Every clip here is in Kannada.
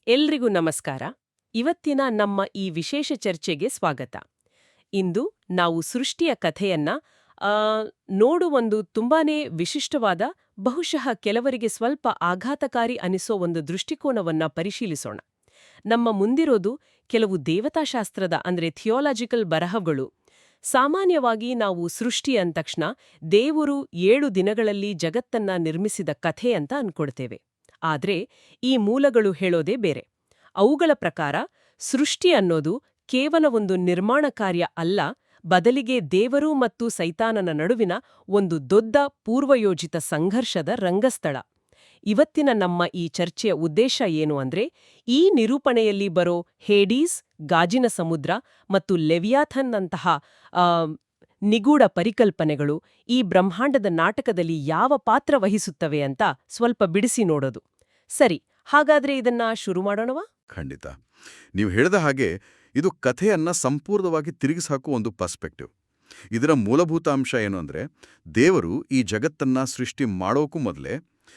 ಎಲ್ರಿಗೂ ನಮಸ್ಕಾರ. ಇವತ್ತಿನ ನಮ್ಮ ಈ ವಿಶೇಷ ಚರ್ಚೆಗೆ ಸ್ವಾಗತ. ಇಂದು ನಾವು ಸೃಷ್ಟಿಯ ಕಥೆಯನ್ನ ಆ, ನೋಡುವೊಂದು ತುಂಬಾನೇ ವಿಶಿಷ್ಟವಾದ, ಬಹುಶಃ ಕೆಲವರಿಗೆ ಸ್ವಲ್ಪ ಆಘಾತಕಾರಿ ಅನಿಸೋ ಒಂದು ದೃಷ್ಟಿಕೋನವನ್ನ ಪರಿಶೀಲಿಸೋಣ. ನಮ್ಮ ಮುಂದಿರೋದು ಕೆಲವು ದೇವತಾಶಾಸ್ತ್ರದ ಅಂದ್ರೆ ಥಿಯೋಲಾಜಿಕಲ್ ಬರಹಗಳು. ಸಾಮಾನ್ಯವಾಗಿ ನಾವು ಸೃಷ್ಟಿ ಅಂತಕ್ಷಣ ದೇವರು 7 ದಿನಗಳಲ್ಲಿ ಜಗತ್ತನ್ನ ನಿರ್ಮಿಸಿದ ಕಥೆ ಅಂತ ಅನ್ಕೊಳ್ತೇವೆ. ಆದ್ರೆ ಈ ಮೂಲಗಳು ಹೇಳೋದೇ ಬೇರೆ. ಅವುಗಳ ಪ್ರಕಾರ ಸೃಷ್ಟಿ ಅನ್ನೋದು ಕೇವಲ ಒಂದು ನಿರ್ಮಾಣ ಕಾರ್ಯ ಅಲ್ಲ, ಬದಲಿಗೆ ದೇವರು ಮತ್ತು ಸೈತಾನನ ನಡುವಿನ ಒಂದು ದೊಡ್ಡ ಪೂರ್ವಯೋಜಿತ ಸಂಘರ್ಷದ ರಂಗಸ್ಥಳ. ಇವತ್ತಿನ ನಮ್ಮ ಈ ಚರ್ಚೆಯ ಉದ್ದೇಶ ಏನು ಅಂದ್ರೆ, ಈ ನಿರೂಪಣೆಯಲ್ಲಿ ಬರೋ ಹೇಡೀಸ್, ಗಾಜಿನ ಸಮುದ್ರ ಮತ್ತು ಲೆವಿಯಾಥನ್ ಅಂತಹ ನಿಗೂಢ ಪರಿಕಲ್ಪನೆಗಳು ಈ ಬ್ರಹ್ಮಾಂಡದ ನಾಟಕದಲ್ಲಿ ಯಾವ ಪಾತ್ರ ವಹಿಸುತ್ತವೆ ಅಂತ ಸ್ವಲ್ಪ ಬಿಡಿಸಿ ನೋಡೋದು. ಸರಿ, ಹಾಗಾದ್ರೆ ಇದನ್ನ ಶುರು ಮಾಡೋಣವಾ? ಖಂಡಿತ. ನೀವು ಹೇಳಿದ ಹಾಗೆ ಇದು ಕಥೆಯನ್ನ ಸಂಪೂರ್ಣವಾಗಿ ತಿರುಗಿಸಾಕುವ ಒಂದು ಪರ್ಸ್ಪೆಕ್ಟಿವ್. ಇದರ ಮೂಲಭೂತ ಅಂಶ ಏನು ಅಂದ್ರೆ, ದೇವರು ಈ ಜಗತ್ತನ್ನ ಸೃಷ್ಟಿ ಮಾಡೋಕ್ಕೂ ಮೊದಲೇ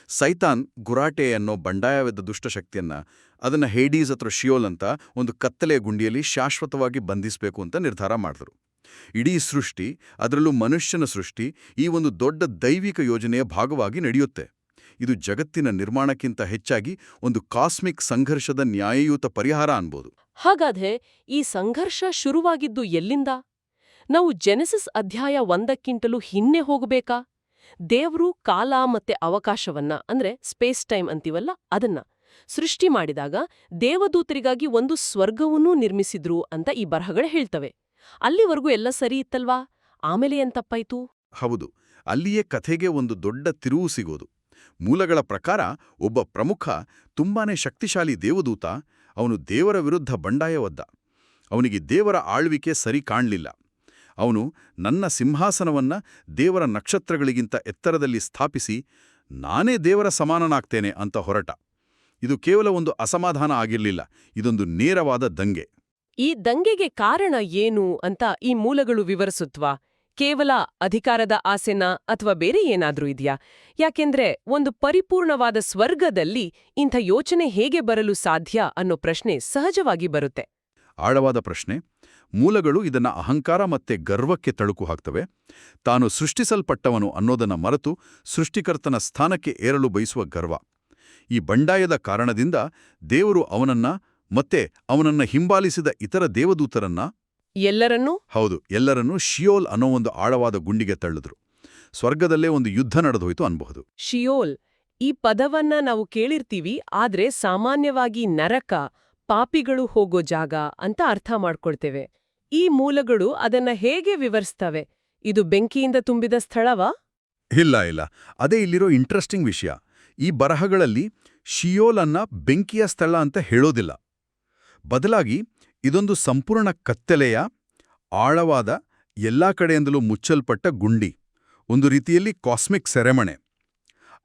ಸೈತಾನ್ ಗುರಾಟೆ ಅನ್ನೋ ಬಂಡಾಯವೆದ್ದ ದುಷ್ಟಶಕ್ತಿಯನ್ನ ಅದನ್ನ ಹೇಡೀಸ್ ಅಥವಾ ಶಿಯೋಲ್ ಅಂತ ಒಂದು ಕತ್ತಲೆಯ ಗುಂಡಿಯಲ್ಲಿ ಶಾಶ್ವತವಾಗಿ ಬಂಧಿಸಬೇಕು ಅಂತ ನಿರ್ಧಾರ ಮಾಡಿದ್ರು. ಇಡೀ ಸೃಷ್ಟಿ, ಅದರಲ್ಲೂ ಮನುಷ್ಯನ ಸೃಷ್ಟಿ, ಈ ಒಂದು ದೊಡ್ಡ ದೈವಿಕ ಯೋಜನೆಯ ಭಾಗವಾಗಿ ನಡೆಯುತ್ತೆ. ಇದು ಜಗತ್ತಿನ ನಿರ್ಮಾಣಕ್ಕಿಂತ ಹೆಚ್ಚಾಗಿ ಒಂದು ಕಾಸ್ಮಿಕ್ ಸಂಘರ್ಷದ ನ್ಯಾಯಯುತ ಪರಿಹಾರ ಅನ್ಬೋದು. ಹಾಗಾದ್ರೆ ಈ ಸಂಘರ್ಷ ಶುರುವಾಗಿದ್ದು ಎಲ್ಲಿಂದ? ನಾವು ಜೆನೆಸಿಸ್ ಅಧ್ಯಾಯ 1ಕ್ಕಿಂತಲೂ ಹಿಂದೆ ಹೋಗಬೇಕಾ? ದೇವ್ರು ಕಾಲ ಮತ್ತೆ ಅವಕಾಶವನ್ನ ಅಂದ್ರೆ ಸ್ಪೇಸ್ ಟೈಮ್ ಅಂತೀವಲ್ಲ, ಅದನ್ನ ಸೃಷ್ಟಿ ಮಾಡಿದಾಗ ದೇವದೂತರಿಗಾಗಿ ಒಂದು ಸ್ವರ್ಗವನ್ನೂ ನಿರ್ಮಿಸಿದ್ರು ಅಂತ ಈ ಬರಹಗಳು ಹೇಳ್ತವೆ. ಅಲ್ಲಿವರೆಗೂ ಎಲ್ಲ ಸರಿ ಇತ್ತಲ್ವಾ? ಆಮೇಲೆ ಏನ್ ತಪ್ಪಾಯ್ತು? ಹೌದು, ಅಲ್ಲಿಯೇ ಕಥೆಗೆ ಒಂದು ದೊಡ್ಡ ತಿರುವು ಸಿಗೋದು. ಮೂಲಗಳ ಪ್ರಕಾರ ಒಬ್ಬ ಪ್ರಮುಖ, ತುಂಬಾನೇ ಶಕ್ತಿಶಾಲಿ ದೇವದೂತ, ಅವನು ದೇವರ ವಿರುದ್ಧ ಬಂಡಾಯವದ್ದ. ಅವನಿಗೆ ದೇವರ ಆಳ್ವಿಕೆ ಸರಿ ಕಾಣಲಿಲ್ಲ. ಅವನು ನನ್ನ ಸಿಂಹಾಸನವನ್ನ ದೇವರ ನಕ್ಷತ್ರಗಳಿಗಿಂತ ಎತ್ತರದಲ್ಲಿ ಸ್ಥಾಪಿಸಿ ನಾನೇ ದೇವರ ಸಮಾನನಾಗ್ತೇನೆ ಅಂತ ಹೊರಟ. ಇದು ಕೇವಲ ಒಂದು ಅಸಮಾಧಾನ ಆಗಿರಲಿಲ್ಲ, ಇದೊಂದು ನೇರವಾದ ದಂಗೆ. ಈ ದಂಗೆಗೆ ಕಾರಣ ಏನು ಅಂತ ಈ ಮೂಲಗಳು ವಿವರಿಸುತ್ವಾ? ಕೇವಲ ಅಧಿಕಾರದ ಆಸೆನ ಅಥವಾ ಬೇರೆ ಏನಾದ್ರೂ ಇದೆಯಾ? ಯಾಕೆಂದ್ರೆ ಒಂದು ಪರಿಪೂರ್ಣವಾದ ಸ್ವರ್ಗದಲ್ಲಿ ಇಂಥ ಯೋಚನೆ ಹೇಗೆ ಬರಲು ಸಾಧ್ಯ ಅನ್ನೋ ಪ್ರಶ್ನೆ ಸಹಜವಾಗಿ ಬರುತ್ತೆ. ಆಳವಾದ ಪ್ರಶ್ನೆ. ಮೂಲಗಳು ಇದನ್ನ ಅಹಂಕಾರ ಮತ್ತೆ ಗರ್ವಕ್ಕೆ ತಳುಕು ಹಾಕ್ತವೆ. ತಾನು ಸೃಷ್ಟಿಸಲ್ಪಟ್ಟವನು ಅನ್ನೋದನ್ನ ಮರೆತು ಸೃಷ್ಟಿಕರ್ತನ ಸ್ಥಾನಕ್ಕೆ ಏರಲು ಬಯಸುವ ಗರ್ವ. ಈ ಬಂಡಾಯದ ಕಾರಣದಿಂದ ದೇವರು ಅವನನ್ನ ಮತ್ತೆ ಅವನನ್ನ ಹಿಂಬಾಲಿಸಿದ ಇತರ ದೇವದೂತರನ್ನ, ಎಲ್ಲರನ್ನೂ ಶಿಯೋಲ್ ಅನ್ನೋ ಒಂದು ಆಳವಾದ ಗುಂಡಿಗೆ ತಳ್ಳಿದ್ರು. ಸ್ವರ್ಗದಲ್ಲೇ ಒಂದು ಯುದ್ಧ ನಡೆದೋಯ್ತು ಅನ್ಬಹುದು. ಶಿಯೋಲ್, ಈ ಪದವನ್ನ ನಾವು ಕೇಳಿರ್ತೀವಿ, ಆದ್ರೆ ಸಾಮಾನ್ಯವಾಗಿ ನರಕ, ಪಾಪಿಗಳು ಹೋಗೋ ಜಾಗ ಅಂತ ಅರ್ಥ ಮಾಡ್ಕೊಳ್ತೇವೆ. ಈ ಮೂಲಗಳು ಅದನ್ನ ಹೇಗೆ ವಿವರಿಸ್ತವೆ? ಇದು ಬೆಂಕಿಯಿಂದ ತುಂಬಿದ ಸ್ಥಳವಾ? ಇಲ್ಲ, ಅದೇ ಇಲ್ಲಿರೋ ಇಂಟ್ರೆಸ್ಟಿಂಗ್ ವಿಷಯ. ಈ ಬರಹಗಳಲ್ಲಿ ಶಿಯೋಲ್ ಅನ್ನ ಬೆಂಕಿಯ ಸ್ಥಳ ಅಂತ ಹೇಳೋದಿಲ್ಲ. ಬದಲಾಗಿ ಇದೊಂದು ಸಂಪೂರ್ಣ ಕತ್ತಲೆಯ, ಆಳವಾದ, ಎಲ್ಲಾ ಕಡೆಯಿಂದಲೂ ಮುಚ್ಚಲ್ಪಟ್ಟ ಗುಂಡಿ, ಒಂದು ರೀತಿಯಲ್ಲಿ ಕಾಸ್ಮಿಕ್ ಸೆರೆಮನೆ.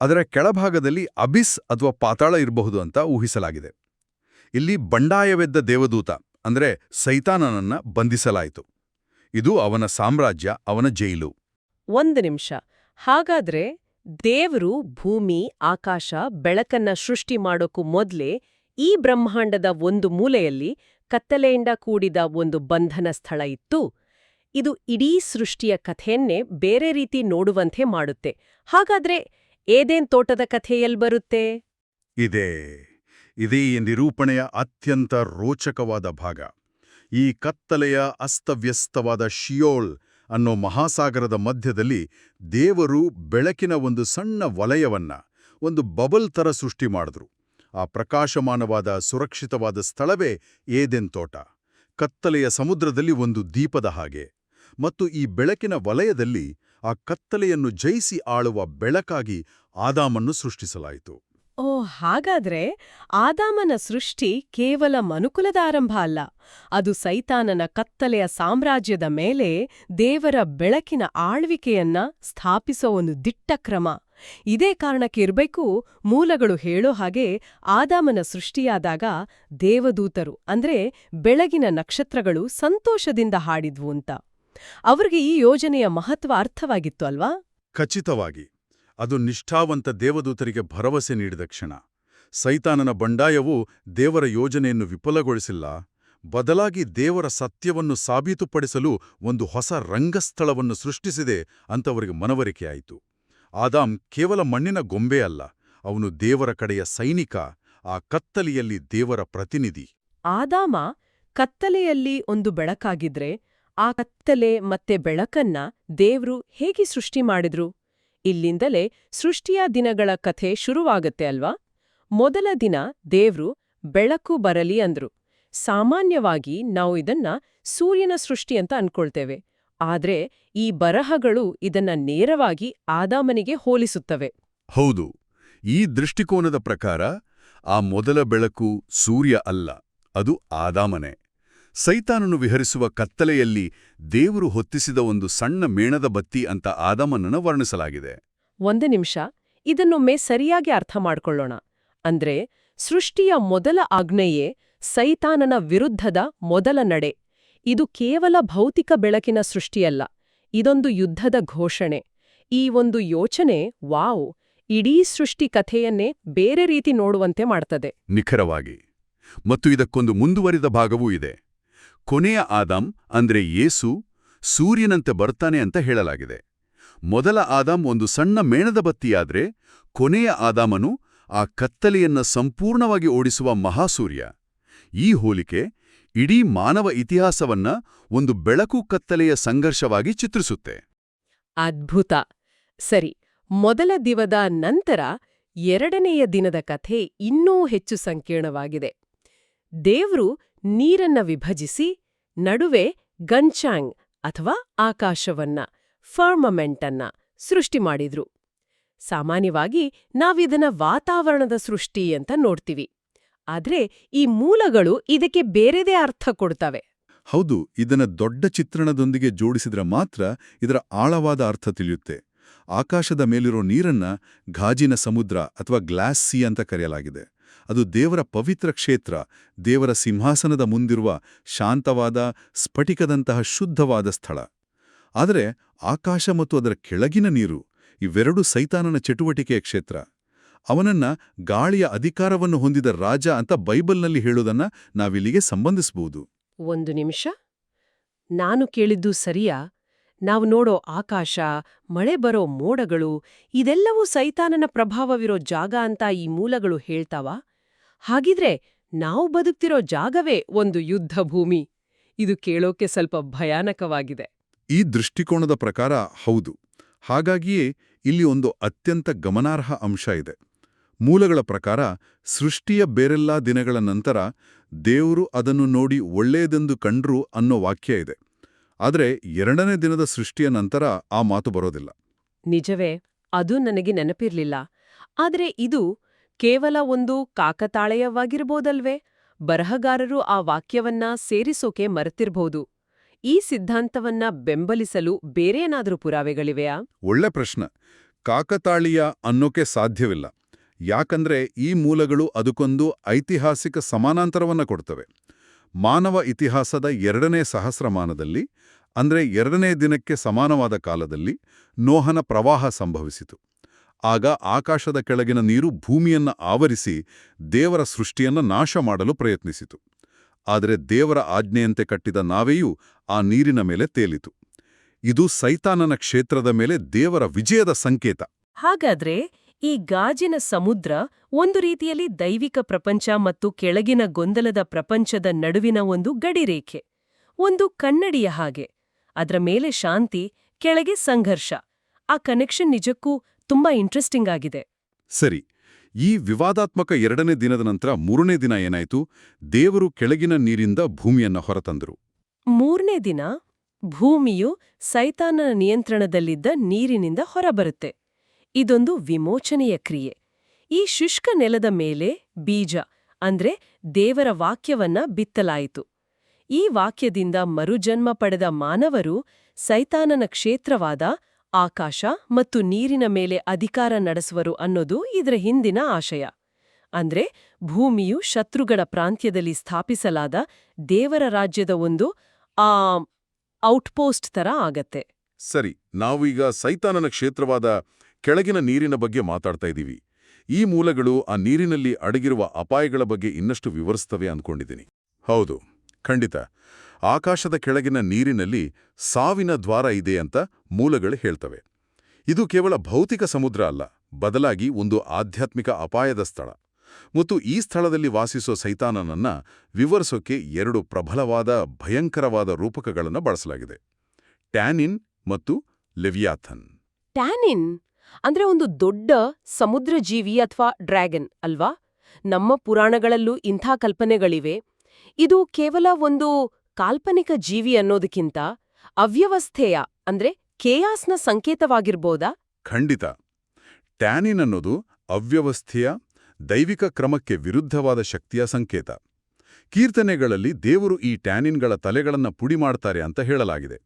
ಅದರ ಕೆಳಭಾಗದಲ್ಲಿ ಅಬಿಸ್ ಅಥವಾ ಪಾತಾಳ ಇರಬಹುದು ಅಂತ ಊಹಿಸಲಾಗಿದೆ. ಇಲ್ಲಿ ಬಂಡಾಯವೆದ್ದ ದೇವದೂತ ಅಂದ್ರೆ ಸೈತಾನನನ್ನ ಬಂಧಿಸಲಾಯಿತು. ಇದು ಅವನ ಸಾಮ್ರಾಜ್ಯ, ಅವನ ಜೈಲು. ಒಂದು ನಿಮಿಷ. ಹಾಗಾದ್ರೆ ದೇವರು ಭೂಮಿ, ಆಕಾಶ, ಬೆಳಕನ್ನ ಸೃಷ್ಟಿ ಮಾಡೋಕ್ಕೂ ಮೊದ್ಲೇ ಈ ಬ್ರಹ್ಮಾಂಡದ ಒಂದು ಮೂಲೆಯಲ್ಲಿ ಕತ್ತಲೆಯಿಂದ ಕೂಡಿದ ಒಂದು ಬಂಧನ ಸ್ಥಳ ಇತ್ತು. ಇದು ಇಡೀ ಸೃಷ್ಟಿಯ ಕಥೆಯನ್ನೇ ಬೇರೆ ರೀತಿ ನೋಡುವಂತೆ ಮಾಡುತ್ತೆ. ಹಾಗಾದ್ರೆ ಏದೇನ್ ತೋಟದ ಕಥೆ ಎಲ್ಲಿ ಬರುತ್ತೆ? ಇದೇ ಈ ನಿರೂಪಣೆಯ ಅತ್ಯಂತ ರೋಚಕವಾದ ಭಾಗ. ಈ ಕತ್ತಲೆಯ ಅಸ್ತವ್ಯಸ್ತವಾದ ಶಿಯೋಲ್ ಅನ್ನೋ ಮಹಾಸಾಗರದ ಮಧ್ಯದಲ್ಲಿ ದೇವರು ಬೆಳಕಿನ ಒಂದು ಸಣ್ಣ ವಲಯವನ್ನ, ಒಂದು ಬಬಲ್ ತರ ಸೃಷ್ಟಿ ಮಾಡಿದ್ರು. ಆ ಪ್ರಕಾಶಮಾನವಾದ, ಸುರಕ್ಷಿತವಾದ ಸ್ಥಳವೇ ಏದೆನ್ ತೋಟ. ಕತ್ತಲೆಯ ಸಮುದ್ರದಲ್ಲಿ ಒಂದು ದೀಪದ ಹಾಗೆ. ಮತ್ತು ಈ ಬೆಳಕಿನ ವಲಯದಲ್ಲಿ ಆ ಕತ್ತಲೆಯನ್ನು ಜಯಿಸಿ ಆಳುವ ಬೆಳಕಾಗಿ ಆದಾಮನ್ನು ಸೃಷ್ಟಿಸಲಾಯಿತು. ಓ, ಹಾಗಾದ್ರೆ ಆದಾಮನ ಸೃಷ್ಟಿ ಕೇವಲ ಮನುಕುಲದ ಆರಂಭ ಅಲ್ಲ, ಅದು ಸೈತಾನನ ಕತ್ತಲೆಯ ಸಾಮ್ರಾಜ್ಯದ ಮೇಲೆ ದೇವರ ಬೆಳಕಿನ ಆಳ್ವಿಕೆಯನ್ನ ಸ್ಥಾಪಿಸೋ ಒಂದು ದಿಟ್ಟ ಕ್ರಮ. ಇದೇ ಕಾರಣಕ್ಕೆ ಇರ್ಬೇಕು ಮೂಲಗಳು ಹೇಳೋ ಹಾಗೆ ಆದಾಮನ ಸೃಷ್ಟಿಯಾದಾಗ ದೇವದೂತರು ಅಂದ್ರೆ ಬೆಳಗಿನ ನಕ್ಷತ್ರಗಳು ಸಂತೋಷದಿಂದ ಹಾಡಿದ್ವು ಅಂತ. ಅವ್ರಿಗೆ ಈ ಯೋಜನೆಯ ಮಹತ್ವ ಅರ್ಥವಾಗಿತ್ತು ಅಲ್ವಾ? ಖಚಿತವಾಗಿ. ಅದು ನಿಷ್ಠಾವಂತ ದೇವದೂತರಿಗೆ ಭರವಸೆ ನೀಡಿದ ಕ್ಷಣ. ಸೈತಾನನ ಬಂಡಾಯವು ದೇವರ ಯೋಜನೆಯನ್ನು ವಿಫಲಗೊಳಿಸಿಲ್ಲ, ಬದಲಾಗಿ ದೇವರ ಸತ್ಯವನ್ನು ಸಾಬೀತುಪಡಿಸಲು ಒಂದು ಹೊಸ ರಂಗಸ್ಥಳವನ್ನು ಸೃಷ್ಟಿಸಿದೆ ಅಂತವರಿಗೆ ಮನವರಿಕೆಯಾಯಿತು. ಆದಾಮ್ ಕೇವಲ ಮಣ್ಣಿನ ಗೊಂಬೆ ಅಲ್ಲ, ಅವನು ದೇವರ ಕಡೆಯ ಸೈನಿಕ, ಆ ಕತ್ತಲೆಯಲ್ಲಿ ದೇವರ ಪ್ರತಿನಿಧಿ. ಆದಾಮ ಕತ್ತಲೆಯಲ್ಲಿ ಒಂದು ಬೆಳಕಾಗಿದ್ರೆ, ಆ ಕತ್ತಲೆ ಮತ್ತೆ ಬೆಳಕನ್ನ ದೇವ್ರು ಹೇಗೆ ಸೃಷ್ಟಿ ಮಾಡಿದ್ರು? ಇಲ್ಲಿಂದಲೇ ಸೃಷ್ಟಿಯ ದಿನಗಳ ಕಥೆ ಶುರುವಾಗತ್ತೆ ಅಲ್ವಾ? ಮೊದಲ ದಿನ ದೇವ್ರು ಬೆಳಕು ಬರಲಿ ಅಂದ್ರು. ಸಾಮಾನ್ಯವಾಗಿ ನಾವು ಇದನ್ನ ಸೂರ್ಯನ ಸೃಷ್ಟಿ ಅಂತ ಅನ್ಕೊಳ್ತೇವೆ, ಆದ್ರೆ ಈ ಬರಹಗಳು ಇದನ್ನ ನೇರವಾಗಿ ಆದಾಮನಿಗೆ ಹೋಲಿಸುತ್ತವೆ. ಹೌದು, ಈ ದೃಷ್ಟಿಕೋನದ ಪ್ರಕಾರ ಆ ಮೊದಲ ಬೆಳಕು ಸೂರ್ಯ ಅಲ್ಲ, ಅದು ಆದಾಮನೇ. ಸೈತಾನನು ವಿಹರಿಸುವ ಕತ್ತಲೆಯಲ್ಲಿ ದೇವರು ಹೊತ್ತಿಸಿದ ಒಂದು ಸಣ್ಣ ಮೇಣದ ಬತ್ತಿ ಅಂತ ಆದಾಮನನ್ನು ವರ್ಣಿಸಲಾಗಿದೆ. ಒಂದು ನಿಮಿಷ, ಇದನ್ನೊಮ್ಮೆ ಸರಿಯಾಗಿ ಅರ್ಥ ಮಾಡ್ಕೊಳ್ಳೋಣ. ಅಂದ್ರೆ ಸೃಷ್ಟಿಯ ಮೊದಲ ಆಜ್ಞೆಯೇ ಸೈತಾನನ ವಿರುದ್ಧದ ಮೊದಲ ನಡೆ. ಇದು ಕೇವಲ ಭೌತಿಕ ಬೆಳಕಿನ ಸೃಷ್ಟಿಯಲ್ಲ, ಇದೊಂದು ಯುದ್ಧದ ಘೋಷಣೆ. ಈ ಒಂದು ಯೋಚನೆ, ವಾವ್, ಇಡೀ ಸೃಷ್ಟಿ ಕಥೆಯನ್ನೇ ಬೇರೆ ರೀತಿ ನೋಡುವಂತೆ ಮಾಡ್ತದೆ. ನಿಖರವಾಗಿ. ಮತ್ತು ಇದಕ್ಕೊಂದು ಮುಂದುವರಿದ ಭಾಗವೂ ಇದೆ. ಕೊನೆಯ ಆದಾಮ್ ಅಂದ್ರೆ ಯೇಸು ಸೂರ್ಯನಂತೆ ಬರ್ತಾನೆ ಅಂತ ಹೇಳಲಾಗಿದೆ. ಮೊದಲ ಆದಾಮ್ ಒಂದು ಸಣ್ಣ ಮೇಣದ ಬತ್ತಿಯಾದ್ರೆ, ಕೊನೆಯ ಆದಾಮನು ಆ ಕತ್ತಲೆಯನ್ನ ಸಂಪೂರ್ಣವಾಗಿ ಓಡಿಸುವ ಮಹಾಸೂರ್ಯ. ಈ ಹೋಲಿಕೆ ಇಡೀ ಮಾನವ ಇತಿಹಾಸವನ್ನ ಒಂದು ಬೆಳಕು ಕತ್ತಲೆಯ ಸಂಘರ್ಷವಾಗಿ ಚಿತ್ರಿಸುತ್ತೆ. ಅದ್ಭುತ. ಸರಿ, ಮೊದಲ ದಿನದ ನಂತರ ಎರಡನೆಯ ದಿನದ ಕಥೆ ಇನ್ನೂ ಹೆಚ್ಚು ಸಂಕೀರ್ಣವಾಗಿದೆ. ದೇವ್ರು ನೀರನ್ನ ವಿಭಜಿಸಿ ನಡುವೆ ಗನ್ಚಾಂಗ್ ಅಥವಾ ಆಕಾಶವನ್ನ, ಫರ್ಮಮೆಂಟನ್ನ ಸೃಷ್ಟಿ ಮಾಡಿದ್ರು. ಸಾಮಾನ್ಯವಾಗಿ ನಾವಿದನ್ನ ವಾತಾವರಣದ ಸೃಷ್ಟಿ ಅಂತ ನೋಡ್ತೀವಿ, ಆದ್ರೆ ಈ ಮೂಲಗಳು ಇದಕ್ಕೆ ಬೇರೆದೇ ಅರ್ಥ ಕೊಡ್ತವೆ. ಹೌದು, ಇದನ್ನ ದೊಡ್ಡ ಚಿತ್ರಣದೊಂದಿಗೆ ಜೋಡಿಸಿದ್ರೆ ಮಾತ್ರ ಇದರ ಆಳವಾದ ಅರ್ಥ ತಿಳಿಯುತ್ತೆ. ಆಕಾಶದ ಮೇಲಿರೋ ನೀರನ್ನ ಗಾಜಿನ ಸಮುದ್ರ ಅಥವಾ ಗ್ಲಾಸ್ ಸಿ ಅಂತ ಕರೆಯಲಾಗಿದೆ. ಅದು ದೇವರ ಪವಿತ್ರ ಕ್ಷೇತ್ರ, ದೇವರ ಸಿಂಹಾಸನದ ಮುಂದಿರುವ ಶಾಂತವಾದ ಸ್ಫಟಿಕದಂತಹ ಶುದ್ಧವಾದ ಸ್ಥಳ. ಆದರೆ ಆಕಾಶ ಮತ್ತು ಅದರ ಕೆಳಗಿನ ನೀರು, ಇವೆರಡೂ ಸೈತಾನನ ಚಟುವಟಿಕೆಯ ಕ್ಷೇತ್ರ. ಅವನನ್ನ ಗಾಳಿಯ ಅಧಿಕಾರವನ್ನು ಹೊಂದಿದ ರಾಜ ಅಂತ ಬೈಬಲ್ನಲ್ಲಿ ಹೇಳೋದನ್ನ ನಾವಿಲ್ಲಿಗೆ ಸಂಬಂಧಿಸಬಹುದು. ಒಂದು ನಿಮಿಷ, ನಾನು ಕೇಳಿದ್ದು ಸರಿಯಾ? ನಾವು ನೋಡೋ ಆಕಾಶ, ಮಳೆ ಬರೋ ಮೋಡಗಳು, ಇದೆಲ್ಲವೂ ಸೈತಾನನ ಪ್ರಭಾವವಿರೋ ಜಾಗ ಅಂತ ಈ ಮೂಲಗಳು ಹೇಳ್ತಾವಾ? ಹಾಗಿದ್ರೆ ನಾವು ಬದುಕ್ತಿರೋ ಜಾಗವೇ ಒಂದು ಯುದ್ಧ ಭೂಮಿ. ಇದು ಕೇಳೋಕೆ ಸ್ವಲ್ಪ ಭಯಾನಕವಾಗಿದೆ. ಈ ದೃಷ್ಟಿಕೋನದ ಪ್ರಕಾರ ಹೌದು. ಹಾಗಾಗಿಯೇ ಇಲ್ಲಿ ಒಂದು ಅತ್ಯಂತ ಗಮನಾರ್ಹ ಅಂಶ ಇದೆ. ಮೂಲಗಳ ಪ್ರಕಾರ ಸೃಷ್ಟಿಯ ಬೇರೆಲ್ಲಾ ದಿನಗಳ ನಂತರ ದೇವರು ಅದನ್ನು ನೋಡಿ ಒಳ್ಳೆಯದೆಂದು ಕಂಡ್ರು ಅನ್ನೋ ವಾಕ್ಯ ಇದೆ. ಆದರೆ ಎರಡನೇ ದಿನದ ಸೃಷ್ಟಿಯ ನಂತರ ಆ ಮಾತು ಬರೋದಿಲ್ಲ. ನಿಜವೇ? ಅದು ನನಗೆ ನೆನಪಿರ್ಲಿಲ್ಲ. ಆದ್ರೆ ಇದು ಕೇವಲ ಒಂದು ಕಾಕತಾಳೀಯವಾಗಿರ್ಬೋದಲ್ವೇ? ಬರಹಗಾರರು ಆ ವಾಕ್ಯವನ್ನ ಸೇರಿಸೋಕೆ ಮರೆತಿರ್ಬೋದು. ಈ ಸಿದ್ಧಾಂತವನ್ನ ಬೆಂಬಲಿಸಲು ಬೇರೇನಾದ್ರೂ ಪುರಾವೆಗಳಿವೆಯಾ? ಒಳ್ಳೆ ಪ್ರಶ್ನೆ. ಕಾಕತಾಳೀಯ ಅನ್ನೋಕೆ ಸಾಧ್ಯವಿಲ್ಲ. ಯಾಕಂದ್ರೆ ಈ ಮೂಲಗಳು ಅದಕ್ಕೊಂದು ಐತಿಹಾಸಿಕ ಸಮಾನಾಂತರವನ್ನ ಕೊಡ್ತವೆ. ಮಾನವ ಇತಿಹಾಸದ 2ನೇ ಸಹಸ್ರಮಾನದಲ್ಲಿ, ಅಂದ್ರೆ 2ನೇ ದಿನಕ್ಕೆ ಸಮಾನವಾದ ಕಾಲದಲ್ಲಿ ನೋಹನ ಪ್ರವಾಹ ಸಂಭವಿಸಿತು. ಆಗ ಆಕಾಶದ ಕೆಳಗಿನ ನೀರು ಭೂಮಿಯನ್ನ ಆವರಿಸಿ ದೇವರ ಸೃಷ್ಟಿಯನ್ನ ನಾಶ ಮಾಡಲು ಪ್ರಯತ್ನಿಸಿತು. ಆದರೆ ದೇವರ ಆಜ್ಞೆಯಂತೆ ಕಟ್ಟಿದ ನಾವೆಯೂ ಆ ನೀರಿನ ಮೇಲೆ ತೇಲಿತು. ಇದು ಸೈತಾನನ ಕ್ಷೇತ್ರದ ಮೇಲೆ ದೇವರ ವಿಜಯದ ಸಂಕೇತ. ಹಾಗಾದ್ರೆ ಈ ಗಾಜಿನ ಸಮುದ್ರ ಒಂದು ರೀತಿಯಲ್ಲಿ ದೈವಿಕ ಪ್ರಪಂಚ ಮತ್ತು ಕೆಳಗಿನ ಗೊಂದಲದ ಪ್ರಪಂಚದ ನಡುವಿನ ಒಂದು ಗಡಿರೇಖೆ, ಒಂದು ಕನ್ನಡಿಯ ಹಾಗೆ. ಅದರ ಮೇಲೆ ಶಾಂತಿ, ಕೆಳಗೆ ಸಂಘರ್ಷ. ಆ ಕನೆಕ್ಷನ್ ನಿಜಕ್ಕೂ ತುಂಬಾ ಇಂಟ್ರೆಸ್ಟಿಂಗ್ ಆಗಿದೆ. ಸರಿ, ಈ ವಿವಾದಾತ್ಮಕ 2ನೇ ದಿನದ ನಂತರ 3ನೇ ದಿನ ಏನಾಯ್ತು? ದೇವರು ಕೆಳಗಿನ ನೀರಿಂದ ಭೂಮಿಯನ್ನ ಹೊರತಂದರು. 3ನೇ ದಿನ ಭೂಮಿಯು ಸೈತಾನನ ನಿಯಂತ್ರಣದಲ್ಲಿದ್ದ ನೀರಿನಿಂದ ಹೊರಬರುತ್ತೆ. ಇದೊಂದು ವಿಮೋಚನೆಯ ಕ್ರಿಯೆ. ಈ ಶುಷ್ಕ ನೆಲದ ಮೇಲೆ ಬೀಜ, ಅಂದ್ರೆ ದೇವರ ವಾಕ್ಯವನ್ನ ಬಿತ್ತಲಾಯಿತು. ಈ ವಾಕ್ಯದಿಂದ ಮರುಜನ್ಮ ಪಡೆದ ಮಾನವರು ಸೈತಾನನ ಕ್ಷೇತ್ರವಾದ ಆಕಾಶ ಮತ್ತು ನೀರಿನ ಮೇಲೆ ಅಧಿಕಾರ ನಡೆಸುವರು ಅನ್ನೋದು ಇದರ ಹಿಂದಿನ ಆಶಯ. ಅಂದ್ರೆ ಭೂಮಿಯು ಶತ್ರುಗಳ ಪ್ರಾಂತ್ಯದಲ್ಲಿ ಸ್ಥಾಪಿಸಲಾದ ದೇವರ ರಾಜ್ಯದ ಒಂದು ಔಟ್ಪೋಸ್ಟ್ ತರ ಆಗತ್ತೆ. ಸರಿ, ನಾವೀಗ ಸೈತಾನನ ಕ್ಷೇತ್ರವಾದ ಕೆಳಗಿನ ನೀರಿನ ಬಗ್ಗೆ ಮಾತಾಡ್ತಾ ಇದ್ದೀವಿ. ಈ ಮೂಲಗಳು ಆ ನೀರಿನಲ್ಲಿ ಅಡಗಿರುವ ಅಪಾಯಗಳ ಬಗ್ಗೆ ಇನ್ನಷ್ಟು ವಿವರಿಸ್ತವೆ ಅಂದ್ಕೊಂಡಿದ್ದೀನಿ. ಹೌದು, ಖಂಡಿತ. ಆಕಾಶದ ಕೆಳಗಿನ ನೀರಿನಲ್ಲಿ ಸಾವಿನ ದ್ವಾರ ಇದೆ ಅಂತ ಮೂಲಗಳು ಹೇಳ್ತವೆ. ಇದು ಕೇವಲ ಭೌತಿಕ ಸಮುದ್ರ ಅಲ್ಲ, ಬದಲಾಗಿ ಒಂದು ಆಧ್ಯಾತ್ಮಿಕ ಅಪಾಯದ ಸ್ಥಳ. ಮತ್ತು ಈ ಸ್ಥಳದಲ್ಲಿ ವಾಸಿಸೋ ಸೈತಾನನನ್ನ ವಿವರಿಸೋಕೆ 2 ಪ್ರಬಲವಾದ ಭಯಂಕರವಾದ ರೂಪಕಗಳನ್ನು ಬಳಸಲಾಗಿದೆ: ಟ್ಯಾನಿನ್ ಮತ್ತು ಲೆವಿಯಾಥನ್. ಟ್ಯಾನಿನ್ ಅಂದ್ರೆ ಒಂದು ದೊಡ್ಡ ಸಮುದ್ರ ಜೀವಿ ಅಥವಾ ಡ್ರ್ಯಾಗನ್ ಅಲ್ವಾ? ನಮ್ಮ ಪುರಾಣಗಳಲ್ಲೂ ಇಂಥ ಕಲ್ಪನೆಗಳಿವೆ. ಇದು ಕೇವಲ ಒಂದು ಕಾಲ್ಪನಿಕ ಜೀವಿ ಅನ್ನೋದಕ್ಕಿಂತ ಅವ್ಯವಸ್ಥೆಯ ಅಂದ್ರೆ ಕೇಯಾಸ್ನ ಸಂಕೇತವಾಗಿರ್ಬೋದಾ? ಖಂಡಿತ. ಟ್ಯಾನಿನ್ ಅನ್ನೋದು ಅವ್ಯವಸ್ಥೆಯ, ದೈವಿಕ ಕ್ರಮಕ್ಕೆ ವಿರುದ್ಧವಾದ ಶಕ್ತಿಯ ಸಂಕೇತ. ಕೀರ್ತನೆಗಳಲ್ಲಿ ದೇವರು ಈ ಟ್ಯಾನಿನ್ಗಳ ತಲೆಗಳನ್ನು ಪುಡಿ ಮಾಡ್ತಾರೆ ಅಂತ ಹೇಳಲಾಗಿದೆ.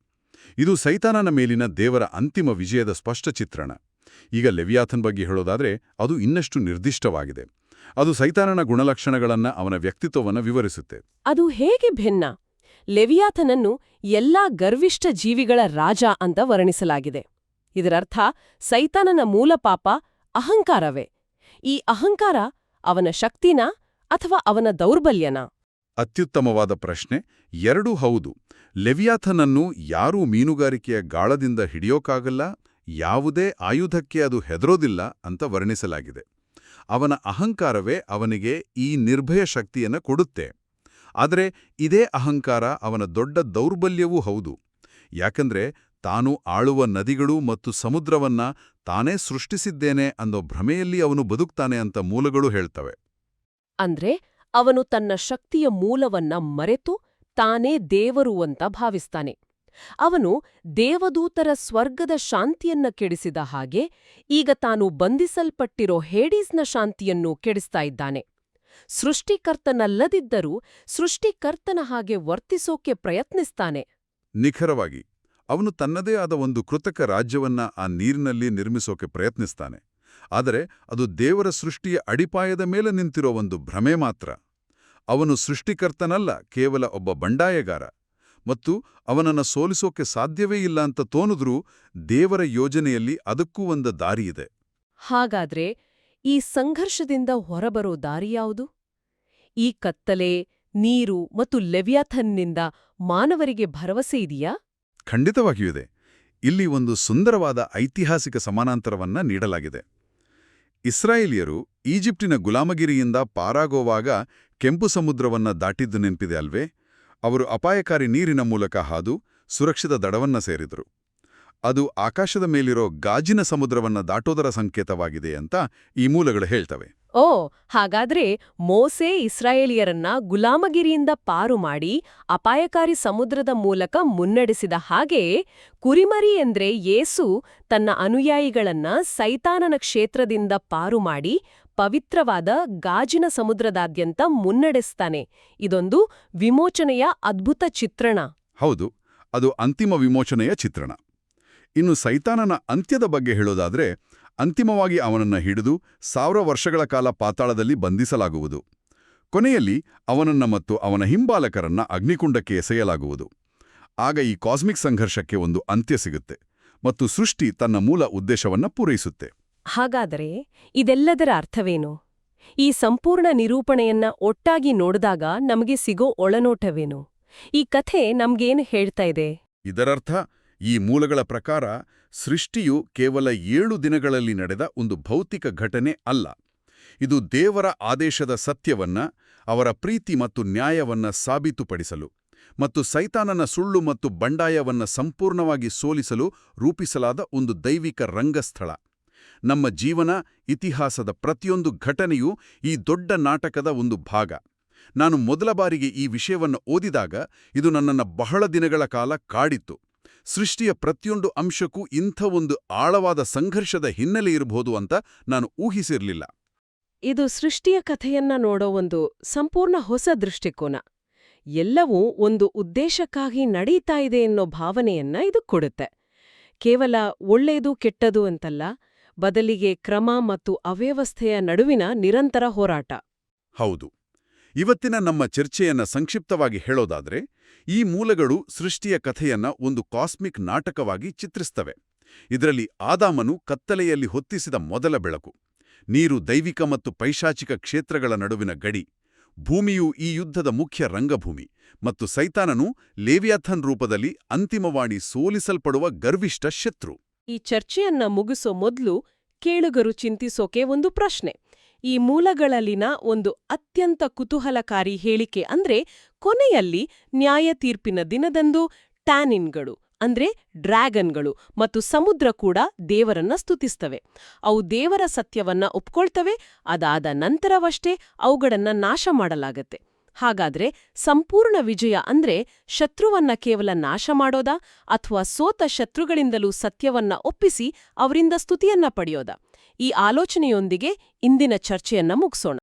ಇದು ಸೈತಾನನ ಮೇಲಿನ ದೇವರ ಅಂತಿಮ ವಿಜಯದ ಸ್ಪಷ್ಟ ಚಿತ್ರಣ. ಈಗ ಲೆವಿಯಾಥನ್ ಬಗ್ಗೆ ಹೇಳೋದಾದ್ರೆ ಅದು ಇನ್ನಷ್ಟು ನಿರ್ದಿಷ್ಟವಾಗಿದೆ. ಅದು ಸೈತಾನನ ಗುಣಲಕ್ಷಣಗಳನ್ನ, ಅವನ ವ್ಯಕ್ತಿತ್ವವನ್ನು ವಿವರಿಸುತ್ತೆ. ಅದು ಹೇಗೆ ಭಿನ್ನ? ಲೆವಿಯಾಥನನ್ನು ಎಲ್ಲಾ ಗರ್ವಿಷ್ಠ ಜೀವಿಗಳ ರಾಜ ಅಂತ ವರ್ಣಿಸಲಾಗಿದೆ. ಇದರರ್ಥ ಸೈತಾನನ ಮೂಲ ಪಾಪ ಅಹಂಕಾರವೇ. ಈ ಅಹಂಕಾರ ಅವನ ಶಕ್ತಿನಾ ಅಥವಾ ಅವನ ದೌರ್ಬಲ್ಯನಾ? ಅತ್ಯುತ್ತಮವಾದ ಪ್ರಶ್ನೆ. ಎರಡೂ ಹೌದು. ಲೆವಿಯಾಥನನ್ನು ಯಾರೂ ಮೀನುಗಾರಿಕೆಯ ಗಾಳದಿಂದ ಹಿಡಿಯೋಕ್ಕಾಗಲ್ಲ, ಯಾವುದೇ ಆಯುಧಕ್ಕೆ ಅದು ಹೆದರೋದಿಲ್ಲ ಅಂತ ವರ್ಣಿಸಲಾಗಿದೆ. ಅವನ ಅಹಂಕಾರವೇ ಅವನಿಗೆ ಈ ನಿರ್ಭಯ ಶಕ್ತಿಯನ್ನು ಕೊಡುತ್ತೆ. ಆದರೆ ಇದೇ ಅಹಂಕಾರ ಅವನ ದೊಡ್ಡ ದೌರ್ಬಲ್ಯವೂ ಹೌದು. ಯಾಕಂದ್ರೆ ತಾನು ಆಳುವ ನದಿಗಳು ಮತ್ತು ಸಮುದ್ರವನ್ನ ತಾನೇ ಸೃಷ್ಟಿಸಿದ್ದೇನೆ ಅನ್ನೋ ಭ್ರಮೆಯಲ್ಲಿ ಅವನು ಬದುಕ್ತಾನೆ ಅಂತ ಮೂಲಗಳು ಹೇಳ್ತವೆ. ಅಂದ್ರೆ ಅವನು ತನ್ನ ಶಕ್ತಿಯ ಮೂಲವನ್ನ ಮರೆತು ತಾನೇ ದೇವರು ಅಂತ ಭಾವಿಸ್ತಾನೆ. ಅವನು ದೇವದೂತರ ಸ್ವರ್ಗದ ಶಾಂತಿಯನ್ನ ಕೆಡಿಸಿದ ಹಾಗೆ ಈಗ ತಾನು ಬಂಧಿಸಲ್ಪಟ್ಟಿರೋ ಹೇಡೀಸ್ನ ಶಾಂತಿಯನ್ನು ಕೆಡಿಸ್ತಾ ಇದ್ದಾನೆ. ಸೃಷ್ಟಿಕರ್ತನಲ್ಲದಿದ್ದರೂ ಸೃಷ್ಟಿಕರ್ತನ ಹಾಗೆ ವರ್ತಿಸೋಕೆ ಪ್ರಯತ್ನಿಸ್ತಾನೆ. ನಿಖರವಾಗಿ. ಅವನು ತನ್ನದೇ ಆದ ಒಂದು ಕೃತಕ ರಾಜ್ಯವನ್ನ ಆ ನೀರಿನಲ್ಲಿ ನಿರ್ಮಿಸೋಕೆ ಪ್ರಯತ್ನಿಸ್ತಾನೆ. ಆದರೆ ಅದು ದೇವರ ಸೃಷ್ಟಿಯ ಅಡಿಪಾಯದ ಮೇಲೆ ನಿಂತಿರೋ ಒಂದು ಭ್ರಮೆ ಮಾತ್ರ. ಅವನು ಸೃಷ್ಟಿಕರ್ತನಲ್ಲ, ಕೇವಲ ಒಬ್ಬ ಬಂಡಾಯಗಾರ. ಮತ್ತು ಅವನನ್ನು ಸೋಲಿಸೋಕೆ ಸಾಧ್ಯವೇ ಇಲ್ಲ ಅಂತ ತೋನಿದ್ರೂ ದೇವರ ಯೋಜನೆಯಲ್ಲಿ ಅದಕ್ಕೂ ಒಂದು ದಾರಿಯಿದೆ. ಹಾಗಾದ್ರೆ ಈ ಸಂಘರ್ಷದಿಂದ ಹೊರಬರೋ ದಾರಿಯಾವುದು? ಈ ಕತ್ತಲೆ, ನೀರು ಮತ್ತು ಲೆವಿಯಾಥನ್ನಿಂದ ಮಾನವರಿಗೆ ಭರವಸೆ ಇದೆಯಾ? ಖಂಡಿತವಾಗಿಯೂ ಇದೆ. ಇಲ್ಲಿ ಒಂದು ಸುಂದರವಾದ ಐತಿಹಾಸಿಕ ಸಮಾನಾಂತರವನ್ನ ನೀಡಲಾಗಿದೆ. ಇಸ್ರಾಯೇಲಿಯರು ಈಜಿಪ್ಟಿನ ಗುಲಾಮಗಿರಿಯಿಂದ ಪಾರಾಗೋವಾಗ ಕೆಂಪು ಸಮುದ್ರವನ್ನ ದಾಟಿದ್ದು ನೆನ್ಪಿದೆ ಅಲ್ವೇ? ಅವರು ಅಪಾಯಕಾರಿ ನೀರಿನ ಮೂಲಕ ಹಾದು ಸುರಕ್ಷಿತ ದಡವನ್ನ ಸೇರಿದರು. ಅದು ಆಕಾಶದ ಮೇಲಿರೋ ಗಾಜಿನ ಸಮುದ್ರವನ್ನ ದಾಟೋದರ ಸಂಕೇತವಾಗಿದೆ ಅಂತ ಈ ಮೂಲಗಳು ಹೇಳ್ತವೆ. ಓ, ಹಾಗಾದ್ರೆ ಮೋಸೆ ಇಸ್ರಾಯೇಲಿಯರನ್ನ ಗುಲಾಮಗಿರಿಯಿಂದ ಪಾರು ಮಾಡಿ ಅಪಾಯಕಾರಿ ಸಮುದ್ರದ ಮೂಲಕ ಮುನ್ನಡೆಸಿದ ಹಾಗೆಯೇ ಕುರಿಮರಿ ಎಂದ್ರೆ ಯೇಸು ತನ್ನ ಅನುಯಾಯಿಗಳನ್ನ ಸೈತಾನನ ಕ್ಷೇತ್ರದಿಂದ ಪಾರು ಮಾಡಿ ಪವಿತ್ರವಾದ ಗಾಜಿನ ಸಮುದ್ರದಾದ್ಯಂತ ಮುನ್ನಡೆಸ್ತಾನೆ. ಇದೊಂದು ವಿಮೋಚನೆಯ ಅದ್ಭುತ ಚಿತ್ರಣ. ಹೌದು, ಅದು ಅಂತಿಮ ವಿಮೋಚನೆಯ ಚಿತ್ರಣ. ಇನ್ನು ಸೈತಾನನ ಅಂತ್ಯದ ಬಗ್ಗೆ ಹೇಳೋದಾದ್ರೆ, ಅಂತಿಮವಾಗಿ ಅವನನ್ನ ಹಿಡಿದು 1000 ವರ್ಷಗಳ ಕಾಲ ಪಾತಾಳದಲ್ಲಿ ಬಂಧಿಸಲಾಗುವುದು. ಕೊನೆಯಲ್ಲಿ ಅವನನ್ನ ಮತ್ತು ಅವನ ಹಿಂಬಾಲಕರನ್ನ ಅಗ್ನಿಕುಂಡಕ್ಕೆ ಎಸೆಯಲಾಗುವುದು. ಆಗ ಈ ಕಾಸ್ಮಿಕ್ ಸಂಘರ್ಷಕ್ಕೆ ಒಂದು ಅಂತ್ಯ ಸಿಗುತ್ತೆ ಮತ್ತು ಸೃಷ್ಟಿ ತನ್ನ ಮೂಲ ಉದ್ದೇಶವನ್ನ ಪೂರೈಸುತ್ತೆ. ಹಾಗಾದರೆ ಇದೆಲ್ಲದರ ಅರ್ಥವೇನು? ಈ ಸಂಪೂರ್ಣ ನಿರೂಪಣೆಯನ್ನ ಒಟ್ಟಾಗಿ ನೋಡಿದಾಗ ನಮಗೆ ಸಿಗೋ ಒಳನೋಟವೇನು? ಈ ಕಥೆ ನಮ್ಗೇನು ಹೇಳ್ತಾ ಇದೆ? ಇದರರ್ಥ ಈ ಮೂಲಗಳ ಪ್ರಕಾರ ಸೃಷ್ಟಿಯು ಕೇವಲ 7 ದಿನಗಳಲ್ಲಿ ನಡೆದ ಒಂದು ಭೌತಿಕ ಘಟನೆ ಅಲ್ಲ. ಇದು ದೇವರ ಆದೇಶದ ಸತ್ಯವನ್ನ, ಅವರ ಪ್ರೀತಿ ಮತ್ತು ನ್ಯಾಯವನ್ನ ಸಾಬೀತುಪಡಿಸಲು ಮತ್ತು ಸೈತಾನನ ಸುಳ್ಳು ಮತ್ತು ಬಂಡಾಯವನ್ನ ಸಂಪೂರ್ಣವಾಗಿ ಸೋಲಿಸಲು ರೂಪಿಸಲಾದ ಒಂದು ದೈವಿಕ ರಂಗಸ್ಥಳ. ನಮ್ಮ ಜೀವನ, ಇತಿಹಾಸದ ಪ್ರತಿಯೊಂದು ಘಟನೆಯೂ ಈ ದೊಡ್ಡ ನಾಟಕದ ಒಂದು ಭಾಗ. ನಾನು ಮೊದಲ ಬಾರಿಗೆ ಈ ವಿಷಯವನ್ನು ಓದಿದಾಗ ಇದು ನನ್ನನ್ನು ಬಹಳ ದಿನಗಳ ಕಾಲ ಕಾಡಿತ್ತು. ಸೃಷ್ಟಿಯ ಪ್ರತಿಯೊಂದು ಅಂಶಕ್ಕೂ ಇಂಥ ಒಂದು ಆಳವಾದ ಸಂಘರ್ಷದ ಹಿನ್ನೆಲೆ ಇರಬಹುದು ಅಂತ ನಾನು ಊಹಿಸಿರಲಿಲ್ಲ. ಇದು ಸೃಷ್ಟಿಯ ಕಥೆಯನ್ನ ನೋಡೋ ಒಂದು ಸಂಪೂರ್ಣ ಹೊಸ ದೃಷ್ಟಿಕೋನ. ಎಲ್ಲವೂ ಒಂದು ಉದ್ದೇಶಕ್ಕಾಗಿ ನಡೀತಾ ಇದೆ ಅನ್ನೋ ಭಾವನೆಯನ್ನ ಇದು ಕೊಡುತ್ತೆ. ಕೇವಲ ಒಳ್ಳೆಯದು ಕೆಟ್ಟದು ಅಂತಲ್ಲ, ಬದಲಿಗೆ ಕ್ರಮ ಮತ್ತು ಅವ್ಯವಸ್ಥೆಯ ನಡುವಿನ ನಿರಂತರ ಹೋರಾಟ. ಹೌದು. ಇವತ್ತಿನ ನಮ್ಮ ಚರ್ಚೆಯನ್ನ ಸಂಕ್ಷಿಪ್ತವಾಗಿ ಹೇಳೋದಾದ್ರೆ, ಈ ಮೂಲಗಳು ಸೃಷ್ಟಿಯ ಕಥೆಯನ್ನ ಒಂದು ಕಾಸ್ಮಿಕ್ ನಾಟಕವಾಗಿ ಚಿತ್ರಿಸ್ತವೆ. ಇದರಲ್ಲಿ ಆದಾಮನು ಕತ್ತಲೆಯಲ್ಲಿ ಹೊತ್ತಿಸಿದ ಮೊದಲ ಬೆಳಕು. ನೀರು ದೈವಿಕ ಮತ್ತು ಪೈಶಾಚಿಕ ಕ್ಷೇತ್ರಗಳ ನಡುವಿನ ಗಡಿ. ಭೂಮಿಯು ಈ ಯುದ್ಧದ ಮುಖ್ಯ ರಂಗಭೂಮಿ, ಮತ್ತು ಸೈತಾನನು ಲೇವಿಯಾಥನ್ ರೂಪದಲ್ಲಿ ಅಂತಿಮವಾಣಿ ಸೋಲಿಸಲ್ಪಡುವ ಗರ್ವಿಷ್ಠ ಶತ್ರು. ಈ ಚರ್ಚೆಯನ್ನ ಮುಗಿಸೋ ಮೊದ್ಲು ಕೇಳುಗರು ಚಿಂತಿಸೋಕೆ ಒಂದು ಪ್ರಶ್ನೆ. ಈ ಮೂಲಗಳಲ್ಲಿನ ಒಂದು ಅತ್ಯಂತ ಕುತೂಹಲಕಾರಿ ಹೇಳಿಕೆ ಅಂದ್ರೆ, ಕೊನೆಯಲ್ಲಿ ನ್ಯಾಯ ತೀರ್ಪಿನ ದಿನದಂದು ಟ್ಯಾನಿನ್ಗಳು ಅಂದ್ರೆ ಡ್ರ್ಯಾಗನ್ಗಳು ಮತ್ತು ಸಮುದ್ರ ಕೂಡ ದೇವರನ್ನ ಸ್ತುತಿಸ್ತವೆ. ಅವು ದೇವರ ಸತ್ಯವನ್ನ ಒಪ್ಕೊಳ್ತವೆ, ಅದಾದ ನಂತರವಷ್ಟೇ ಅವುಗಳನ್ನ ನಾಶ ಮಾಡಲಾಗತ್ತೆ. ಹಾಗಾದ್ರೆ ಸಂಪೂರ್ಣ ವಿಜಯ ಅಂದ್ರೆ ಶತ್ರುವನ್ನ ಕೇವಲ ನಾಶ ಮಾಡೋದಾ, ಅಥವಾ ಸೋತ ಶತ್ರುಗಳಿಂದಲೂ ಸತ್ಯವನ್ನ ಒಪ್ಪಿಸಿ ಅವರಿಂದ ಸ್ತುತಿಯನ್ನ ಪಡೆಯೋದಾ? ಈ ಆಲೋಚನೆಯೊಂದಿಗೆ ಇಂದಿನ ಚರ್ಚೆಯನ್ನ ಮುಗಿಸೋಣ.